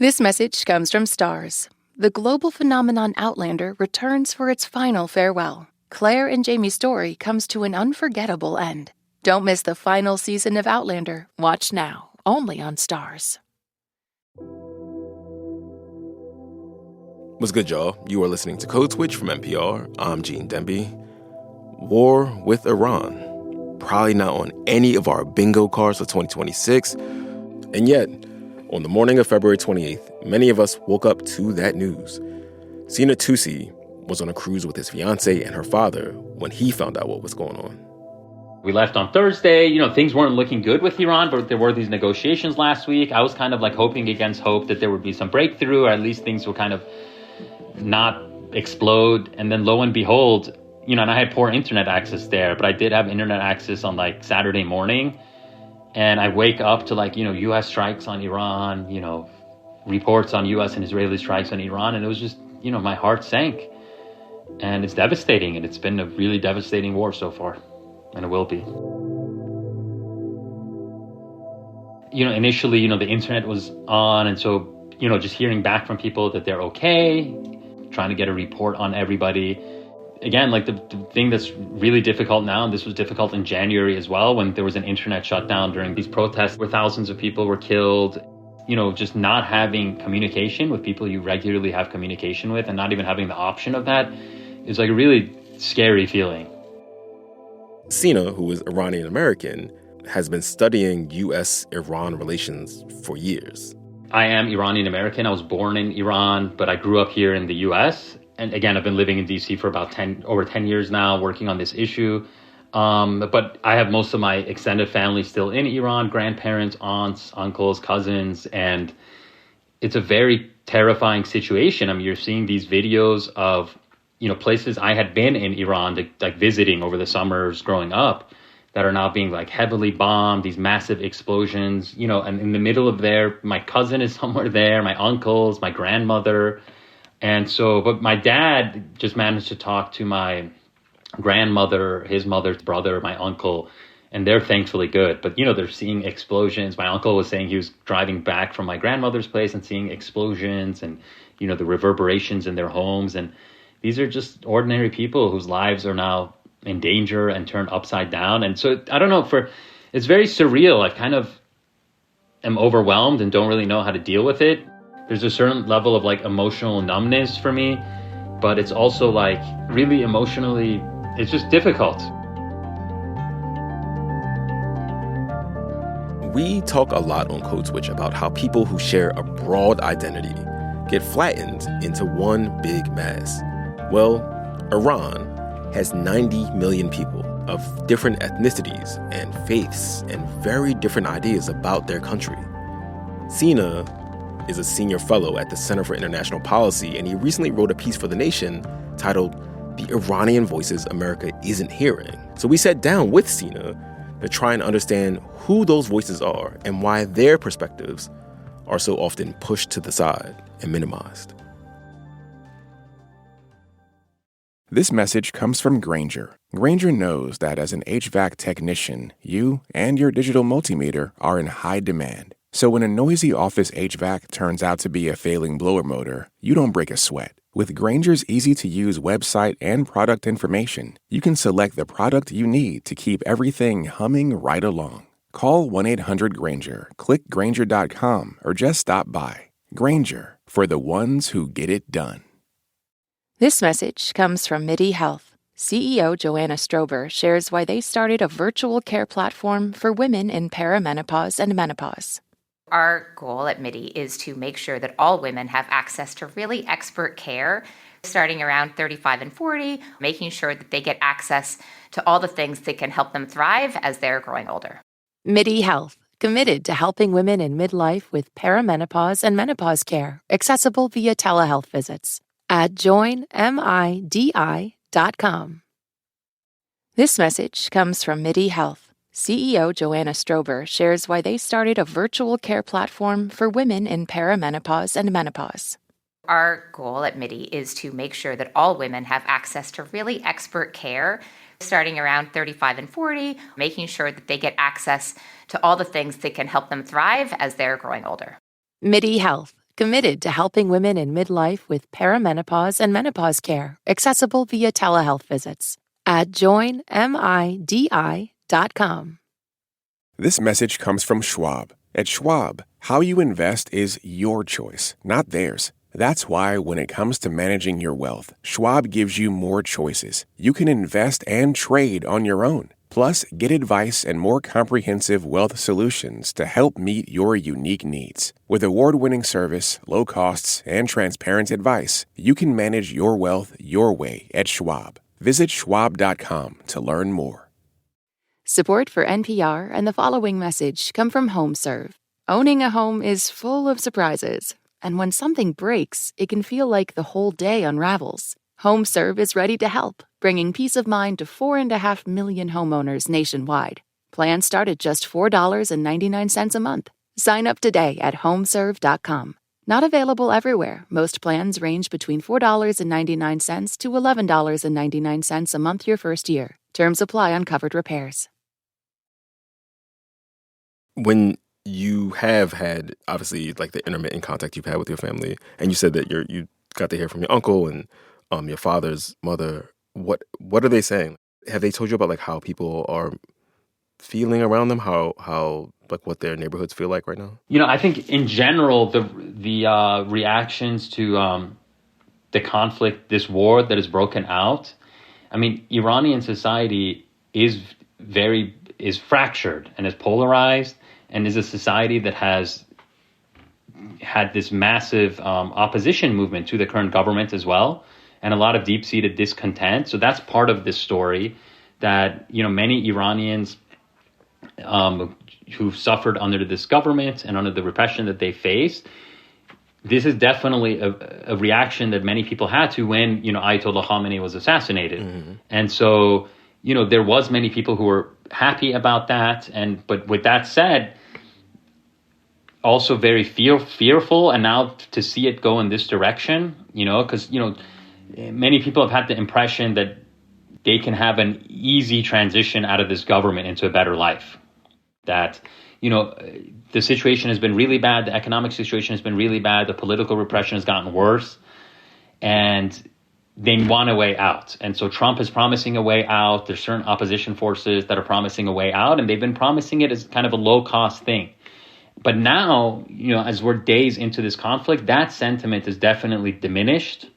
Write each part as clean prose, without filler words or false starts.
This message comes from Stars. The global phenomenon Outlander returns for its final farewell. Claire and Jamie's story comes to an unforgettable end. Don't miss the final season of Outlander. Watch now, only on Stars. What's good, y'all? You are listening to Code Switch from NPR. I'm Gene Demby. War with Iran. Probably not on any of our bingo cards for 2026. And yet, on the morning of February 28th, many of us woke up to that news. Sina Toossi was on a cruise with his fiancée and her father when he found out what was going on. We left on Thursday. Things weren't looking good with Iran, but there were these negotiations last week. I was kind of like hoping against hope that there would be some breakthrough, or at least things would kind of not explode. And then lo and behold, and I had poor internet access there, but I did have internet access on like Saturday morning. And I wake up to U.S. strikes on Iran, reports on U.S. and Israeli strikes on Iran. And it was just, my heart sank. And it's devastating. And it's been a really devastating war so far. And it will be. Initially, the internet was on. And so, just hearing back from people that they're okay, trying to get a report on everybody. Again, the thing that's really difficult now, and this was difficult in January as well, when there was an internet shutdown during these protests where thousands of people were killed, just not having communication with people you regularly have communication with and not even having the option of that is a really scary feeling. Sina, who is Iranian American, has been studying U.S.-Iran relations for years. I am Iranian American. I was born in Iran, but I grew up here in the U.S., and again, I've been living in D.C. for about over 10 years now, working on this issue. But I have most of my extended family still in Iran, grandparents, aunts, uncles, cousins, and it's a very terrifying situation. I mean, you're seeing these videos of, places I had been in Iran, visiting over the summers growing up, that are now being heavily bombed, these massive explosions, and in the middle of there, my cousin is somewhere there, my uncles, my grandmother. And so, but my dad just managed to talk to my grandmother, his mother's brother, my uncle, and they're thankfully good. But, they're seeing explosions. My uncle was saying he was driving back from my grandmother's place and seeing explosions and, the reverberations in their homes. And these are just ordinary people whose lives are now in danger and turned upside down. And so, I don't know, it's very surreal. I kind of am overwhelmed and don't really know how to deal with it. There's a certain level of emotional numbness for me, but it's also really emotionally, it's just difficult. We talk a lot on Code Switch about how people who share a broad identity get flattened into one big mass. Well, Iran has 90 million people of different ethnicities and faiths and very different ideas about their country. Sina is a senior fellow at the Center for International Policy, and he recently wrote a piece for The Nation titled "The Iranian Voices America Isn't Hearing." So we sat down with Sina to try and understand who those voices are and why their perspectives are so often pushed to the side and minimized. This message comes from Grainger. Grainger knows that as an HVAC technician, you and your digital multimeter are in high demand. So when a noisy office HVAC turns out to be a failing blower motor, you don't break a sweat. With Grainger's easy-to-use website and product information, you can select the product you need to keep everything humming right along. Call 1-800-GRAINGER, click Grainger.com, or just stop by. Grainger, for the ones who get it done. This message comes from MIDI Health. CEO Joanna Strober shares why they started a virtual care platform for women in perimenopause and menopause. Our goal at MIDI is to make sure that all women have access to really expert care, starting around 35 and 40, making sure that they get access to all the things that can help them thrive as they're growing older. MIDI Health, committed to helping women in midlife with perimenopause and menopause care, accessible via telehealth visits at joinmidi.com. This message comes from MIDI Health. CEO Joanna Strober shares why they started a virtual care platform for women in perimenopause and menopause. Our goal at MIDI is to make sure that all women have access to really expert care, starting around 35 and 40, making sure that they get access to all the things that can help them thrive as they're growing older. MIDI Health, committed to helping women in midlife with perimenopause and menopause care, accessible via telehealth visits at joinmidi.com. This message comes from Schwab. At Schwab, how you invest is your choice, not theirs. That's why when it comes to managing your wealth, Schwab gives you more choices. You can invest and trade on your own. Plus, get advice and more comprehensive wealth solutions to help meet your unique needs. With award-winning service, low costs, and transparent advice, you can manage your wealth your way at Schwab. Visit schwab.com to learn more. Support for NPR and the following message come from HomeServe. Owning a home is full of surprises, and when something breaks, it can feel like the whole day unravels. HomeServe is ready to help, bringing peace of mind to 4.5 million homeowners nationwide. Plans start at just $4.99 a month. Sign up today at homeserve.com. Not available everywhere. Most plans range between $4.99 to $11.99 a month your first year. Terms apply on covered repairs. When you have had, obviously, like the intermittent contact you've had with your family, and you said that you got to hear from your uncle and your father's mother, what are they saying? Have they told you about like how people are feeling around them, how like what their neighborhoods feel like right now? I think in general the reactions to the conflict, this war that has broken out. I mean, Iranian society is fractured and is polarized, and is a society that has had this massive opposition movement to the current government as well, and a lot of deep-seated discontent. So that's part of this story, that many Iranians who've suffered under this government and under the repression that they faced, this is definitely a reaction that many people had to when Ayatollah Khamenei was assassinated. Mm-hmm. And so there was many people who were happy about that, but with that said, also very fearful, and now to see it go in this direction, because many people have had the impression that they can have an easy transition out of this government into a better life. That, the situation has been really bad. The economic situation has been really bad. The political repression has gotten worse. And they want a way out. And so Trump is promising a way out. There's certain opposition forces that are promising a way out. And they've been promising it as kind of a low-cost thing. But now, as we're days into this conflict, that sentiment is definitely diminished.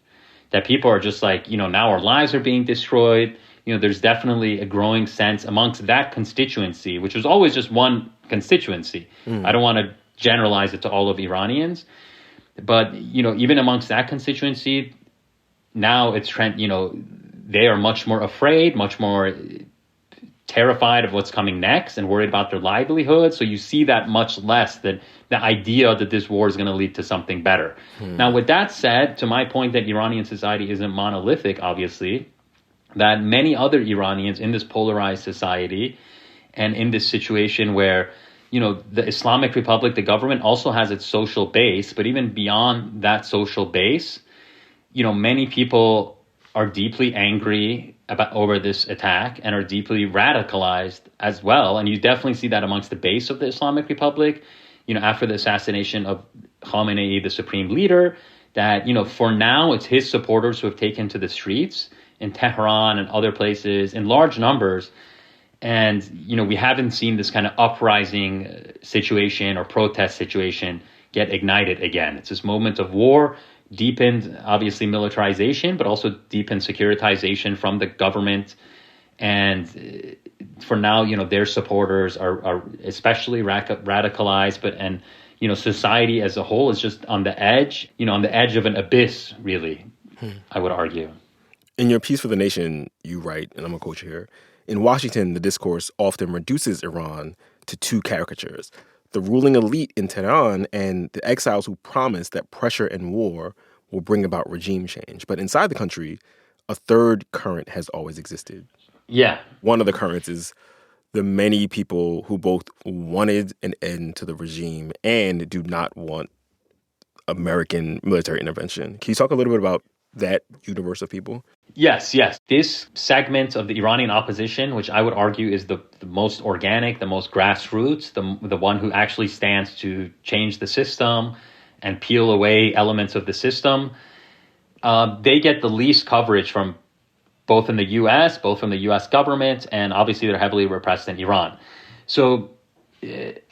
That people are just like, now our lives are being destroyed. There's definitely a growing sense amongst that constituency, which was always just one constituency. I don't want to generalize it to all of Iranians. But, even amongst that constituency, now it's they are much more afraid, much more terrified of what's coming next and worried about their livelihood. So you see that much less, that the idea that this war is going to lead to something better. Now, with that said, to my point that Iranian society isn't monolithic, obviously, that many other Iranians in this polarized society and in this situation where, the Islamic Republic, the government also has its social base, but even beyond that social base, many people are deeply angry over this attack and are deeply radicalized as well. And you definitely see that amongst the base of the Islamic Republic, after the assassination of Khamenei, the supreme leader, that, for now it's his supporters who have taken to the streets in Tehran and other places in large numbers. And, we haven't seen this kind of uprising situation or protest situation get ignited again. It's this moment of war, deepened, obviously, militarization, but also deepened securitization from the government. And for now, their supporters are especially radicalized, society as a whole is just on the edge, on the edge of an abyss, really, I would argue. In your piece for The Nation, you write, and I'm going to quote you here, in Washington, the discourse often reduces Iran to two caricatures: the ruling elite in Tehran and the exiles who promise that pressure and war will bring about regime change. But inside the country, a third current has always existed. Yeah. One of the currents is the many people who both wanted an end to the regime and do not want American military intervention. Can you talk a little bit about that universe of people? Yes. This segment of the Iranian opposition, which I would argue is the most organic, the most grassroots, the one who actually stands to change the system and peel away elements of the system, they get the least coverage from both in the U.S., both from the U.S. government, and obviously they're heavily repressed in Iran. So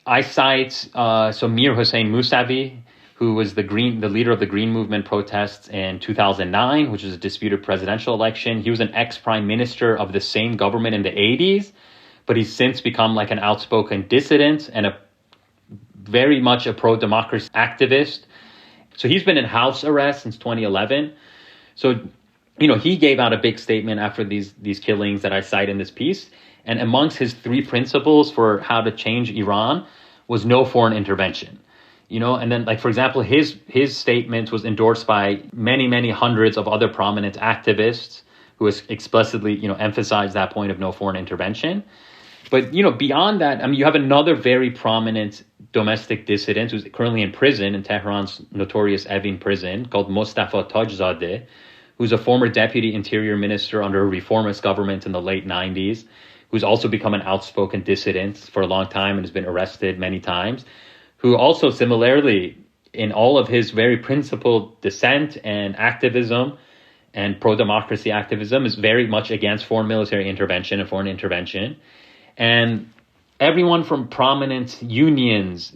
I cite Mir Hossein Mousavi, who was the leader of the Green Movement protests in 2009, which was a disputed presidential election. He was an ex-prime minister of the same government in the 80s, but he's since become like an outspoken dissident and very much a pro-democracy activist. So he's been in house arrest since 2011. So, he gave out a big statement after these killings that I cite in this piece. And amongst his 3 principles for how to change Iran was no foreign intervention. And then, like, for example, his statement was endorsed by many, many hundreds of other prominent activists who explicitly, emphasized that point of no foreign intervention. But, beyond that, you have another very prominent domestic dissident who's currently in prison in Tehran's notorious Evin prison called Mostafa Tajzadeh, who's a former deputy interior minister under a reformist government in the late 90s, who's also become an outspoken dissident for a long time and has been arrested many times, who also similarly, in all of his very principled dissent and activism and pro-democracy activism, is very much against foreign military intervention and foreign intervention. And everyone from prominent unions,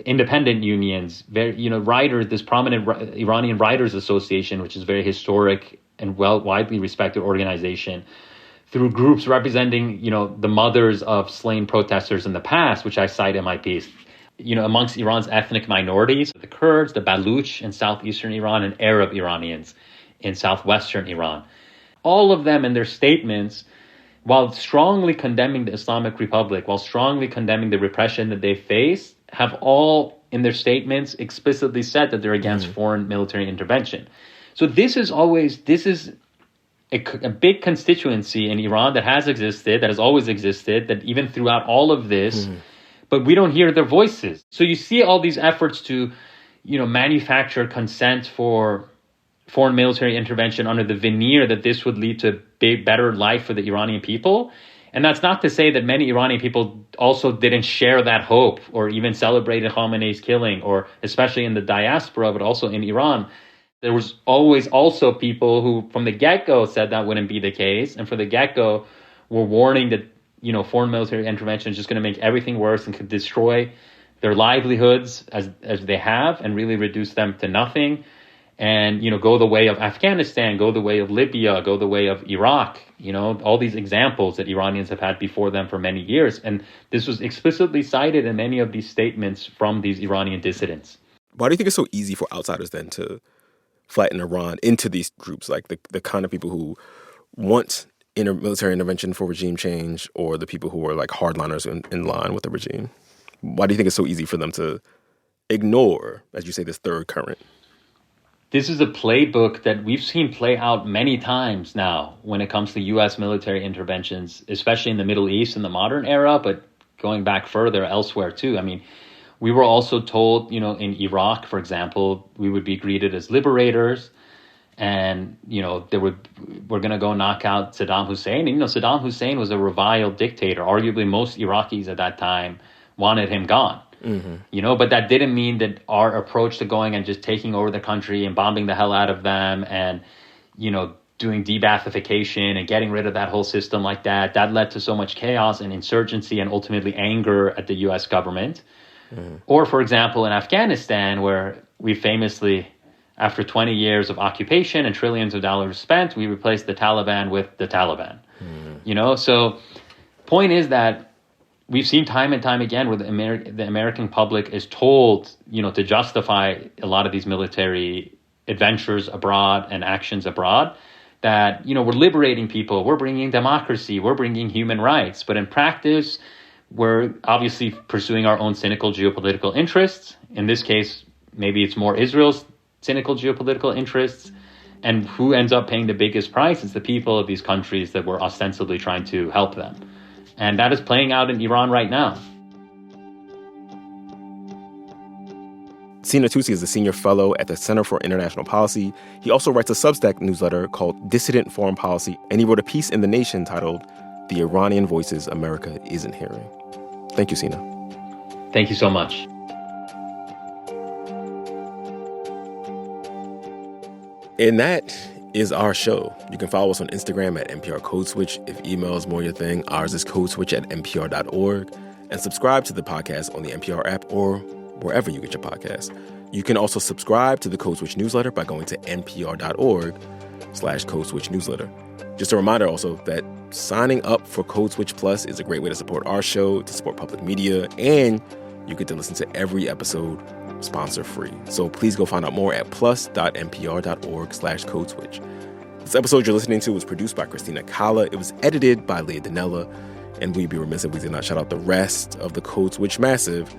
independent unions, writers, this prominent Iranian Writers Association, which is a very historic and widely respected organization, through groups representing, the mothers of slain protesters in the past, which I cite in my piece, amongst Iran's ethnic minorities, the Kurds, the Baluch in southeastern Iran, and Arab Iranians in southwestern Iran. All of them in their statements, while strongly condemning the Islamic Republic, while strongly condemning the repression that they face, have all in their statements explicitly said that they're against foreign military intervention. So this is a big constituency in Iran that has existed, that has always existed, that even throughout all of this, but we don't hear their voices. So you see all these efforts to, manufacture consent for foreign military intervention under the veneer that this would lead to a better life for the Iranian people. And that's not to say that many Iranian people also didn't share that hope or even celebrated Khamenei's killing, or especially in the diaspora, but also in Iran. There was always also people who from the get-go said that wouldn't be the case. And for the get-go were warning that, foreign military intervention is just going to make everything worse and could destroy their livelihoods as they have and really reduce them to nothing. And, go the way of Afghanistan, go the way of Libya, go the way of Iraq, all these examples that Iranians have had before them for many years. And this was explicitly cited in many of these statements from these Iranian dissidents. Why do you think it's so easy for outsiders then to flatten Iran into these groups, like the kind of people who want military intervention for regime change, or the people who are like hardliners in line with the regime? Why do you think it's so easy for them to ignore, as you say, this third current? This is a playbook that we've seen play out many times now when it comes to U.S. military interventions, especially in the Middle East in the modern era, but going back further elsewhere too. We were also told, in Iraq, for example, we would be greeted as liberators, and, we're going to go knock out Saddam Hussein. And, Saddam Hussein was a reviled dictator. Arguably, most Iraqis at that time wanted him gone. But that didn't mean that our approach to going and just taking over the country and bombing the hell out of them and, doing de-Baathification and getting rid of that whole system like that led to so much chaos and insurgency and ultimately anger at the U.S. government. Or, for example, in Afghanistan, where we famously, after 20 years of occupation and trillions of dollars spent, we replaced the Taliban with the Taliban. So point is that we've seen time and time again where the American public is told, to justify a lot of these military adventures abroad and actions abroad, that, we're liberating people, we're bringing democracy, we're bringing human rights. But in practice, we're obviously pursuing our own cynical geopolitical interests. In this case, maybe it's more Israel's cynical geopolitical interests. And who ends up paying the biggest price is the people of these countries that we're ostensibly trying to help them. And that is playing out in Iran right now. Sina Toossi is a senior fellow at the Center for International Policy. He also writes a Substack newsletter called Dissident Foreign Policy, and he wrote a piece in The Nation titled The Iranian Voices America Isn't Hearing. Thank you, Sina. Thank you so much. And that is our show. You can follow us on Instagram at NPR Code Switch. If email is more your thing, ours is codeswitch@npr.org. And subscribe to the podcast on the NPR app or wherever you get your podcasts. You can also subscribe to the Code Switch newsletter by going to npr.org/Code Switch newsletter. Just a reminder also that signing up for Code Switch Plus is a great way to support our show, to support public media, and you get to listen to every episode sponsor-free. So please go find out more at plus.npr.org/Code Switch. This episode you're listening to was produced by Christina Kala. It was edited by Leah Donnella. And we'd be remiss if we did not shout out the rest of the Code Switch Massive: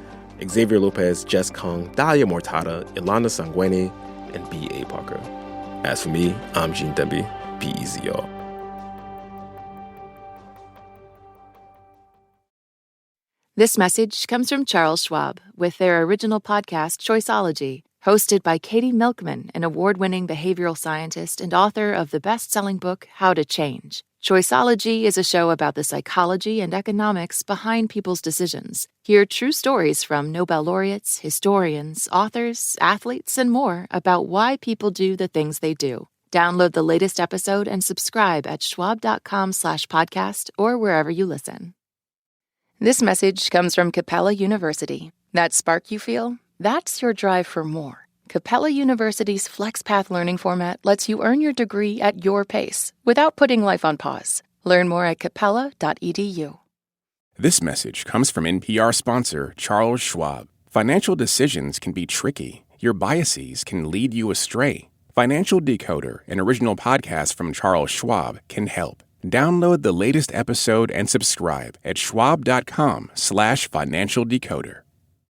Xavier Lopez, Jess Kung, Dalia Mortada, Yolanda Sangwene, and B.A. Parker. As for me, I'm Gene Demby. Be easy, y'all. This message comes from Charles Schwab with their original podcast, Choiceology, hosted by Katie Milkman, an award-winning behavioral scientist and author of the best-selling book, How to Change. Choiceology is a show about the psychology and economics behind people's decisions. Hear true stories from Nobel laureates, historians, authors, athletes, and more about why people do the things they do. Download the latest episode and subscribe at schwab.com/podcast or wherever you listen. This message comes from Capella University. That spark you feel? That's your drive for more. Capella University's FlexPath learning format lets you earn your degree at your pace without putting life on pause. Learn more at capella.edu. This message comes from NPR sponsor Charles Schwab. Financial decisions can be tricky. Your biases can lead you astray. Financial Decoder, an original podcast from Charles Schwab, can help. Download the latest episode and subscribe at schwab.com/financial decoder.